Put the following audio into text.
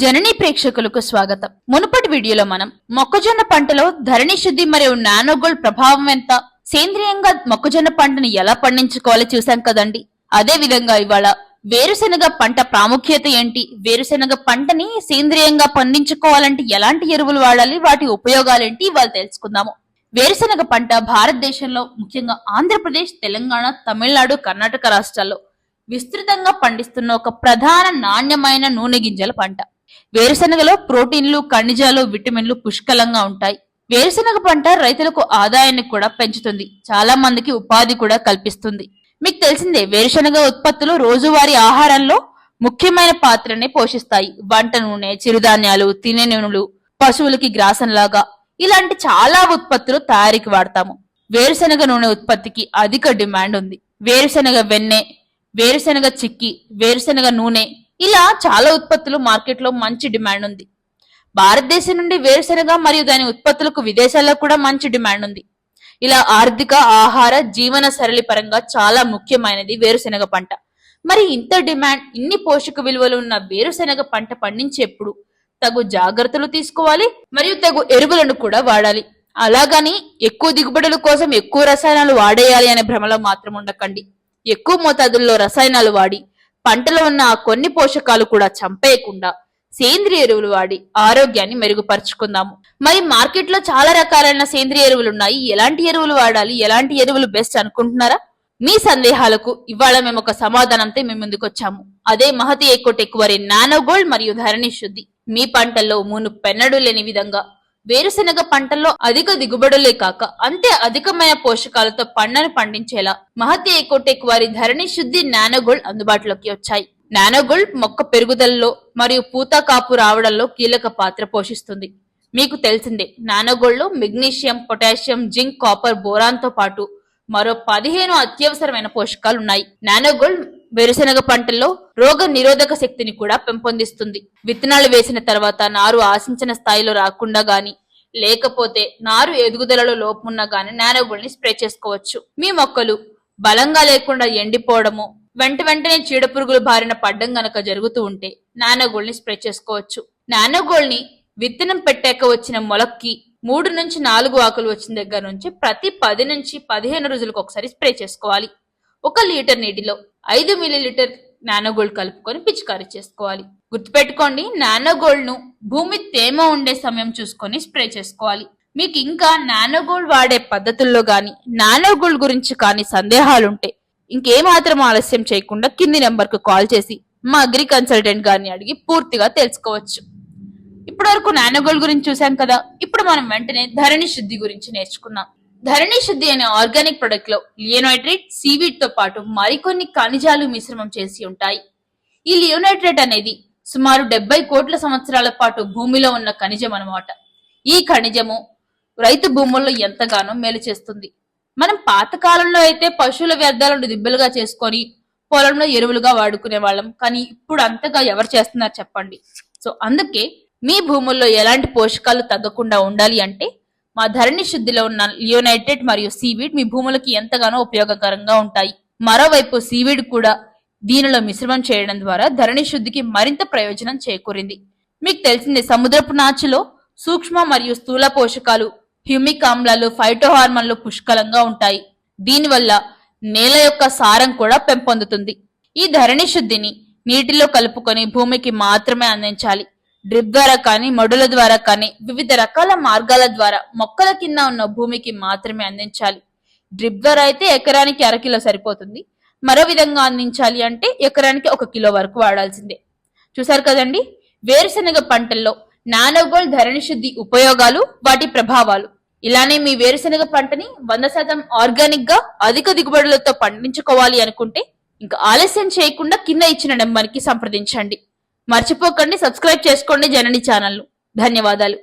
జననీ ప్రేక్షకులకు స్వాగతం. మునుపటి వీడియోలో మనం మొక్కజొన్న పంటలో ధరణి శుద్ధి మరియు నానోగోల్డ్ ప్రభావం ఎంత, సేంద్రియంగా మొక్కజొన్న పంటను ఎలా పండించుకోవాలో చూసాం కదండి. అదే విధంగా ఇవాళ వేరుశెనగ పంట ప్రాముఖ్యత ఏంటి, వేరుశెనగ పంటని సేంద్రియంగా పండించుకోవాలంటే ఎలాంటి ఎరువులు వాడాలి, వాటి ఉపయోగాలేంటి ఇవాళ తెలుసుకుందాము. వేరుశెనగ పంట భారతదేశంలో ముఖ్యంగా ఆంధ్రప్రదేశ్, తెలంగాణ, తమిళనాడు, కర్ణాటక రాష్ట్రాల్లో విస్తృతంగా పండిస్తున్న ఒక ప్రధాన నాణ్యమైన నూనె గింజల పంట. వేరుశెనగలో ప్రోటీన్లు, ఖనిజాలు, విటమిన్లు పుష్కలంగా ఉంటాయి. వేరుశెనగ పంట రైతులకు ఆదాయాన్ని కూడా పెంచుతుంది, చాలా మందికి ఉపాధి కూడా కల్పిస్తుంది. మీకు తెలిసిందే, వేరుశెనగ ఉత్పత్తులు రోజువారీ ఆహారంలో ముఖ్యమైన పాత్రని పోషిస్తాయి. వంట నూనె, చిరుధాన్యాలు, తినే నూనెలు, పశువులకి గ్రాసంలాగా ఇలాంటి చాలా ఉత్పత్తులు తయారీకి వాడతాము. వేరుశెనగ నూనె ఉత్పత్తికి అధిక డిమాండ్ ఉంది. వేరుశెనగ వెన్నె, వేరుశెనగ చిక్కి, వేరుశెనగ నూనె ఇలా చాలా ఉత్పత్తులు మార్కెట్లో మంచి డిమాండ్ ఉంది. భారతదేశం నుండి వేరుశెనగ మరియు దాని ఉత్పత్తులకు విదేశాల్లో కూడా మంచి డిమాండ్ ఉంది. ఇలా ఆర్థిక, ఆహార, జీవన సరళి పరంగా చాలా ముఖ్యమైనది వేరుశెనగ పంట. మరి ఇంత డిమాండ్, ఇన్ని పోషక విలువలు ఉన్న వేరుశెనగ పంట పండించేప్పుడు తగు జాగ్రత్తలు తీసుకోవాలి మరియు తగు ఎరువులను కూడా వాడాలి. అలాగని ఎక్కువ దిగుబడుల కోసం ఎక్కువ రసాయనాలు వాడేయాలి అనే భ్రమలో మాత్రం ఉండకండి. ఎక్కువ మోతాదుల్లో రసాయనాలు వాడి పంటలో ఉన్న కొన్ని పోషకాలు కూడా చంపేయకుండా సేంద్రియ ఎరువులు వాడి ఆరోగ్యాన్ని మెరుగుపరుచుకుందాము. మరి మార్కెట్ లో చాలా రకాలైన సేంద్రియ ఎరువులు ఉన్నాయి. ఎలాంటి ఎరువులు వాడాలి, ఎలాంటి ఎరువులు బెస్ట్ అనుకుంటున్నారా? మీ సందేహాలకు ఇవాళ మేము ఒక సమాధానంతో మేము ముందుకు వచ్చాము. అదే మహతి ఎకోటెక్ వారి నానోగోల్డ్ మరియు ధరణి శుద్ధి. మీ పంటల్లో మునుపెన్నడూ లేని విధంగా వేరుశెనగ పంటల్లో అధిక దిగుబడులే కాక అంతే అధికమైన పోషకాలతో పంటను పండించేలా మహతి ఎకోటెక్ వారి ధరణి శుద్ధి నానోగోల్డ్ అందుబాటులోకి వచ్చాయి. నానోగోల్డ్ మొక్క పెరుగుదలలో మరియు పూత కాపు రావడంలో కీలక పాత్ర పోషిస్తుంది. మీకు తెలిసిందే, నానోగోల్డ్ లో magnesium, potassium, zinc, copper, boron తో పాటు మరో 15 అత్యవసరమైన పోషకాలు ఉన్నాయి. నానోగోల్డ్ వేరుశెనగ పంటల్లో రోగ నిరోధక శక్తిని కూడా పెంపొందిస్తుంది. విత్తనాలు వేసిన తర్వాత నారు ఆశించిన స్థాయిలో రాకుండా గాని, లేకపోతే నారు ఎదుగుదలలో లోపమున్నా గాని నానోగోల్డ్ ని స్ప్రే చేసుకోవచ్చు. మీ మొక్కలు బలంగా లేకుండా ఎండిపోవడము, వెంటనే చీడపురుగుల బారిన పడ్డం గనక జరుగుతూ ఉంటే నానోగోల్డ్ ని స్ప్రే చేసుకోవచ్చు. నానోగోల్డ్ ని విత్తనం పెట్టాక వచ్చిన మొలక్కి 3 నుంచి 4 ఆకులు వచ్చిన దగ్గర నుంచి ప్రతి 10 నుంచి 15 రోజులకు ఒకసారి స్ప్రే చేసుకోవాలి. 1 లీటర్ నీటిలో 5 మిల్లీలీటర్ నానోగోల్డ్ కలుపుకొని పిచికారీ చేసుకోవాలి. గుర్తుపెట్టుకోండి, నానోగోల్డ్ ను భూమి తేమ ఉండే సమయం చూసుకొని స్ప్రే చేసుకోవాలి. మీకు ఇంకా నానోగోల్డ్ వాడే పద్ధతుల్లో గాని, నానోగోల్డ్ గురించి కానీ సందేహాలుంటే ఇంకేమాత్రం ఆలస్యం చేయకుండా కింది నెంబర్ కు కాల్ చేసి మా అగ్రి కన్సల్టెంట్ గారిని అడిగి పూర్తిగా తెలుసుకోవచ్చు. ఇప్పటి వరకు నానోగోల్డ్ గురించి చూసాం కదా. ఇప్పుడు మనం వెంటనే ధరణి శుద్ధి గురించి నేర్చుకున్నాం. ధరణి శుద్ధి అనే ఆర్గానిక్ ప్రొడక్ట్ లో లియోనైట్రేట్, సీవీడ్ తో పాటు మరికొన్ని ఖనిజాలు మిశ్రమం చేసి ఉంటాయి. ఈ లియోనైట్రేట్ అనేది సుమారు 70 కోట్ల సంవత్సరాల పాటు భూమిలో ఉన్న ఖనిజం అన్నమాట. ఈ ఖనిజము రైతు భూముల్లో ఎంతగానో మేలు చేస్తుంది. మనం పాతకాలంలో అయితే పశువుల వ్యర్థాలను దిబ్బలుగా చేసుకొని పొలంలో ఎరువులుగా వాడుకునే వాళ్ళం. కానీ ఇప్పుడు అంతగా ఎవరు చేస్తున్నారు చెప్పండి? సో అందుకే మీ భూముల్లో ఎలాంటి పోషకాలు తగ్గకుండా ఉండాలి అంటే మా ధరణి శుద్ధిలో ఉన్న లియోనైట్రేట్ మరియు సీవీడ్ మీ భూములకి ఎంతగానో ఉపయోగకరంగా ఉంటాయి. మరోవైపు సీవీడ్ కూడా దీనిలో మిశ్రమం చేయడం ద్వారా ధరణి శుద్ధికి మరింత ప్రయోజనం చేకూరింది. మీకు తెలిసిందే, సముద్రపు నాచులో సూక్ష్మ మరియు స్థూల పోషకాలు, హ్యూమిక్ ఆమ్లాలు, ఫైటో హార్మోన్లు పుష్కలంగా ఉంటాయి. దీనివల్ల నేల యొక్క సారం కూడా పెంపొందుతుంది. ఈ ధరణి శుద్ధిని నీటిలో కలుపుకొని భూమికి మాత్రమే అందించాలి. డ్రిప్ ద్వారా కానీ, మడుల ద్వారా కానీ, వివిధ రకాల మార్గాల ద్వారా మొక్కల కింద ఉన్న భూమికి మాత్రమే అందించాలి. డ్రిప్ ద్వారా అయితే ఎకరానికి 1/2 కిలో సరిపోతుంది. మరో విధంగా అందించాలి అంటే ఎకరానికి 1 కిలో వరకు వాడాల్సిందే. చూసారు కదండి, వేరుశెనగ పంటల్లో నానోగోల్డ్ ధరణి శుద్ధి ఉపయోగాలు, వాటి ప్రభావాలు. ఇలానే మీ వేరుశెనగ పంటని 100% ఆర్గానిక్ గా అధిక దిగుబడులతో పండించుకోవాలి అనుకుంటే ఇంకా ఆలస్యం చేయకుండా కింద ఇచ్చిన నెంబర్కి సంప్రదించండి. మర్చిపోకండి, సబ్స్క్రైబ్ చేసుకోండి జనని ఛానల్ ను. ధన్యవాదాలు.